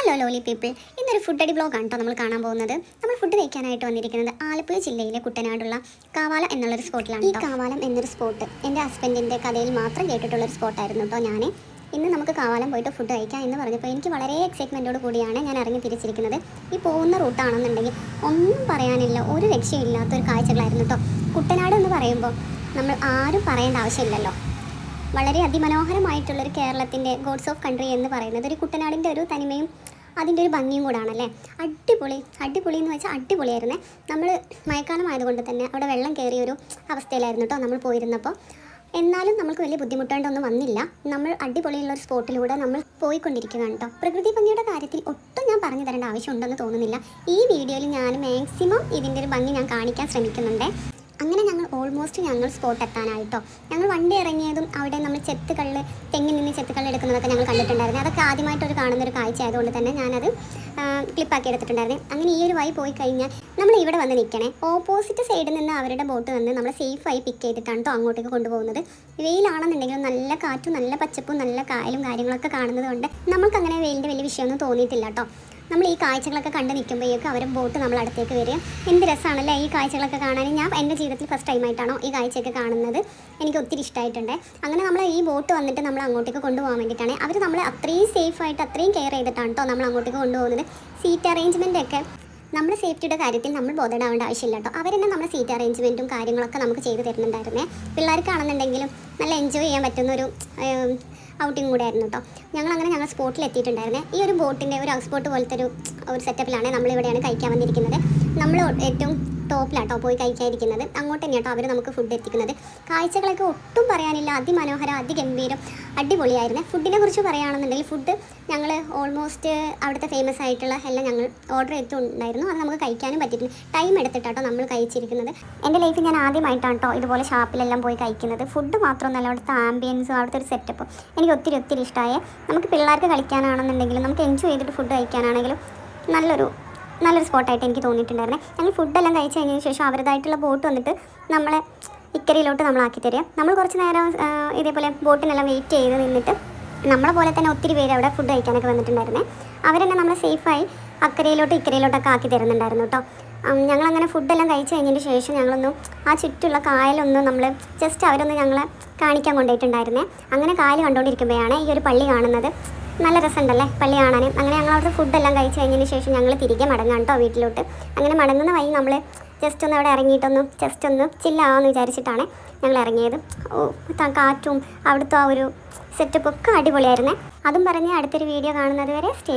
Hello lowly people, ഇന്നൊരു food അടി ബ്ലോഗാണ് കേട്ടോ നമ്മൾ കാണാൻ പോകുന്നത്. നമ്മൾ ഫുഡ് കഴിക്കാനായിട്ട് വന്നിരിക്കുന്നത് ആലപ്പുഴ ജില്ലയിലെ കുട്ടനാടുള്ള കാവാലം എന്നുള്ളൊരു സ്പോട്ടിലാണ്. ഈ കാവാലം എന്നൊരു സ്പോട്ട് എൻ്റെ ഹസ്ബൻഡിൻ്റെ കഥയിൽ മാത്രം കേട്ടിട്ടുള്ളൊരു സ്പോട്ടായിരുന്നു കേട്ടോ. ഞാൻ ഇന്ന് നമുക്ക് കാവാലം പോയിട്ട് ഫുഡ് കഴിക്കാം എന്ന് പറഞ്ഞപ്പോൾ എനിക്ക് വളരെ എക്സൈറ്റ്മെൻറ്റോട് കൂടിയാണ് ഞാൻ ഇറങ്ങി തിരിച്ചിരിക്കുന്നത്. ഈ പോകുന്ന റൂട്ടാണെന്നുണ്ടെങ്കിൽ ഒന്നും പറയാനില്ല, ഒരു രക്ഷയില്ലാത്തൊരു കാഴ്ചകളായിരുന്നു കേട്ടോ. കുട്ടനാട് എന്ന് പറയുമ്പോൾ നമ്മൾ ആരും പറയേണ്ട ആവശ്യമില്ലല്ലോ. വളരെ അതിമനോഹരമായിട്ടുള്ളൊരു കേരളത്തിൻ്റെ ഗോഡ്സ് ഓഫ് കൺട്രി എന്ന് പറയുന്നത് ഒരു കുട്ടനാടിൻ്റെ ഒരു തനിമയും അതിൻ്റെ ഒരു ഭംഗിയും കൂടാണല്ലേ. അടിപൊളി എന്ന് വെച്ചാൽ അടിപൊളിയായിരുന്നേ. നമ്മൾ മഴക്കാലം ആയതുകൊണ്ട് തന്നെ അവിടെ വെള്ളം കയറിയൊരു അവസ്ഥയിലായിരുന്നു കേട്ടോ നമ്മൾ പോയിരുന്നപ്പോൾ. എന്നാലും നമുക്ക് വലിയ ബുദ്ധിമുട്ടേണ്ടൊന്നും വന്നില്ല. നമ്മൾ അടിപൊളിയുള്ളൊരു സ്പോട്ടിലൂടെ നമ്മൾ പോയിക്കൊണ്ടിരിക്കുകയാണ് കേട്ടോ. പ്രകൃതി ഭംഗിയുടെ കാര്യത്തിൽ ഒട്ടും ഞാൻ പറഞ്ഞു തരേണ്ട ആവശ്യമുണ്ടെന്ന് തോന്നുന്നില്ല. ഈ വീഡിയോയിൽ ഞാൻ മാക്സിമം ഇതിൻ്റെ ഒരു ഭംഗി ഞാൻ കാണിക്കാൻ ശ്രമിക്കുന്നുണ്ട്. അങ്ങനെ ഞങ്ങൾ സ്പോട്ട് എത്താനായിട്ടോ. ഞങ്ങൾ വണ്ടി ഇറങ്ങിയതും അവിടെ നമ്മൾ ചെത്തുകല്ല്, തെങ്ങിൽ നിന്ന് ചെത്തുകല്ല് എടുക്കുന്നതൊക്കെ ഞങ്ങൾ കണ്ടിട്ടുണ്ടായിരുന്നു. അതൊക്കെ ആദ്യമായിട്ടൊരു കാണുന്നൊരു കാഴ്ച ആയതുകൊണ്ട് തന്നെ ഞാനത് ക്ലിപ്പാക്കി എടുത്തിട്ടുണ്ടായിരുന്നു. അങ്ങനെ ഈ ഒരു വഴി പോയി കഴിഞ്ഞാൽ നമ്മൾ ഇവിടെ വന്ന് നിൽക്കണേ. ഓപ്പോസിറ്റ് സൈഡിൽ നിന്ന് അവരുടെ ബോട്ട് വന്ന് നമ്മളെ സേഫായി പിക്ക് ചെയ്തിട്ടാണ് കേട്ടോ അങ്ങോട്ടേക്ക് കൊണ്ടുപോകുന്നത്. വെയിലാണെന്നുണ്ടെങ്കിലും നല്ല കാറ്റും നല്ല പച്ചപ്പും നല്ല കായലും കാര്യങ്ങളൊക്കെ കാണുന്നത് കൊണ്ട് നമുക്കങ്ങനെ വെയിലിൻ്റെ വലിയ വിഷയമൊന്നും തോന്നിയിട്ടില്ല കേട്ടോ. നമ്മൾ ഈ കാഴ്ചകളൊക്കെ കണ്ട് നിൽക്കുമ്പോഴേക്കും അവരെ ബോട്ട് നമ്മൾ അടുത്തേക്ക് വരിക. എന്ത് രസമാണല്ലേ ഈ കാഴ്ചകളൊക്കെ കാണാൻ. ഞാൻ എൻ്റെ ജീവിതത്തിൽ ഫസ്റ്റ് ടൈമായിട്ടാണോ ഈ കാഴ്ചയൊക്കെ കാണുന്നത്. എനിക്ക് ഒത്തിരി ഇഷ്ടമായിട്ടുണ്ട്. അങ്ങനെ നമ്മൾ ഈ ബോട്ട് വന്നിട്ട് നമ്മൾ അങ്ങോട്ടേക്ക് കൊണ്ടുപോകാൻ വേണ്ടിയിട്ടാണ് അവർ നമ്മളെ അത്രയും സേഫായിട്ട് അത്രയും കെയർ ചെയ്തിട്ടാണ് കേട്ടോ നമ്മൾ അങ്ങോട്ടേക്ക് കൊണ്ടുപോകുന്നത്. സീറ്റ് അറേഞ്ച്മെൻറ്റൊക്കെ നമ്മുടെ സേഫ്റ്റിയുടെ കാര്യത്തിൽ നമ്മൾ ബോധേഡാവേണ്ട ആവശ്യമില്ല കേട്ടോ. അവരെന്നെ നമ്മുടെ സീറ്റ് അറേഞ്ച്മെൻറ്റും കാര്യങ്ങളൊക്കെ നമുക്ക് ചെയ്ത് തരുന്നുണ്ടായിരുന്നേ. പിള്ളേർക്കാണെന്നുണ്ടെങ്കിലും നല്ല എൻജോയ് ചെയ്യാൻ പറ്റുന്നൊരു ഔട്ടിങ് കൂടെ ആയിരുന്നു കേട്ടോ. ഞങ്ങൾ സ്പോട്ടിൽ എത്തിയിട്ടുണ്ടായിരുന്നേ. ഈ ഒരു ബോട്ടിൻ്റെ ഒരു ഹൗസ് ബോട്ട് പോലത്തെ ഒരു സെറ്റപ്പിലാണ് നമ്മളിവിടെയാണ് കഴിക്കാൻ വന്നിരിക്കുന്നത്. നമ്മൾ ഏറ്റവും ടോപ്പിലാട്ടോ പോയി കഴിക്കാതിരിക്കുന്നത്. അങ്ങോട്ട് തന്നെ കേട്ടോ അവർ നമുക്ക് ഫുഡ് എത്തിക്കുന്നത്. കാഴ്ചകളൊക്കെ ഒട്ടും പറയാനില്ല, അതിമനോഹരം, അതിഗംഭീരം, അടിപൊളിയായിരുന്നു. ഫുഡിനെ കുറിച്ച് പറയുകയാണെന്നുണ്ടെങ്കിൽ ഫുഡ് ഞങ്ങൾ ഓൾമോസ്റ്റ് അവിടുത്തെ ഫേമസ് ആയിട്ടുള്ള എല്ലാം ഞങ്ങൾ ഓർഡർ ചെയ്തിട്ടുണ്ടായിരുന്നു. അത് നമുക്ക് കഴിക്കാനും പറ്റിയിട്ടുണ്ട്. ടൈം എടുത്തിട്ടാട്ടോ നമ്മൾ കഴിച്ചിരിക്കുന്നത്. എൻ്റെ ലൈഫിൽ ഞാൻ ആദ്യമായിട്ടാണ് കേട്ടോ ഇതുപോലെ ഷാപ്പിലെല്ലാം പോയി കഴിക്കുന്നത്. ഫുഡ് മാത്രമൊന്നുമല്ല, അവിടുത്തെ ആംബിയൻസും അവിടുത്തെ ഒരു സെറ്റപ്പും എനിക്ക് ഒത്തിരി ഇഷ്ടമായി. നമുക്ക് പിള്ളേർക്ക് കളിക്കാനാണെന്നുണ്ടെങ്കിലും നമുക്ക് എൻജോയ് ചെയ്തിട്ട് ഫുഡ് കഴിക്കാനാണെങ്കിലും നല്ലൊരു സ്പോട്ടായിട്ട് എനിക്ക് തോന്നിയിട്ടുണ്ടായിരുന്നേ. ഞങ്ങൾ ഫുഡെല്ലാം കഴിച്ച് കഴിഞ്ഞതിന് ശേഷം അവരുടേതായിട്ടുള്ള ബോട്ട് വന്നിട്ട് നമ്മളെ ഇക്കരയിലോട്ട് നമ്മളാക്കി തരിക. നമ്മൾ കുറച്ച് നേരം ഇതേപോലെ ബോട്ടിനെല്ലാം വെയിറ്റ് ചെയ്ത് നിന്നിട്ട് നമ്മളെ പോലെ തന്നെ ഒത്തിരി പേര് അവിടെ ഫുഡ് കഴിക്കാനൊക്കെ വന്നിട്ടുണ്ടായിരുന്നേ. അവരെന്നെ നമ്മളെ സേഫായി ഇക്കരയിലോട്ടൊക്കെ ആക്കി തരുന്നുണ്ടായിരുന്നു കേട്ടോ. ഞങ്ങളങ്ങനെ ഫുഡെല്ലാം കഴിച്ച് കഴിഞ്ഞതിന് ശേഷം ഞങ്ങളൊന്നും ആ ചുറ്റുള്ള കായലൊന്നും നമ്മൾ ജസ്റ്റ് അവരൊന്ന് ഞങ്ങളെ കാണിക്കാൻ കൊണ്ടുപോയിട്ടുണ്ടായിരുന്നേ. അങ്ങനെ കായൽ കണ്ടുകൊണ്ടിരിക്കുമ്പോഴാണ് ഈ ഒരു പള്ളി കാണുന്നത്. നല്ല രസമുണ്ടല്ലേ പള്ളി കാണാൻ. അങ്ങനെ ഞങ്ങൾ അവിടുത്തെ ഫുഡെല്ലാം കഴിച്ച് കഴിഞ്ഞതിന് ശേഷം ഞങ്ങൾ തിരികെ മടങ്ങാം കേട്ടോ വീട്ടിലോട്ട്. അങ്ങനെ മടങ്ങുന്ന വഴി നമ്മൾ ജസ്റ്റ് ഒന്ന് അവിടെ ഇറങ്ങിയിട്ടൊന്ന് ജസ്റ്റ് ഒന്ന് ചില്ലാവാമെന്ന് വിചാരിച്ചിട്ടാണ് ഞങ്ങൾ ഇറങ്ങിയത്. കാറ്റും അവിടുത്തെ ആ ഒരു സെറ്റപ്പൊക്കെ അടിപൊളിയായിരുന്നേ. അതും പറഞ്ഞ് അടുത്തൊരു വീഡിയോ കാണുന്നത് വരെ സ്റ്റേ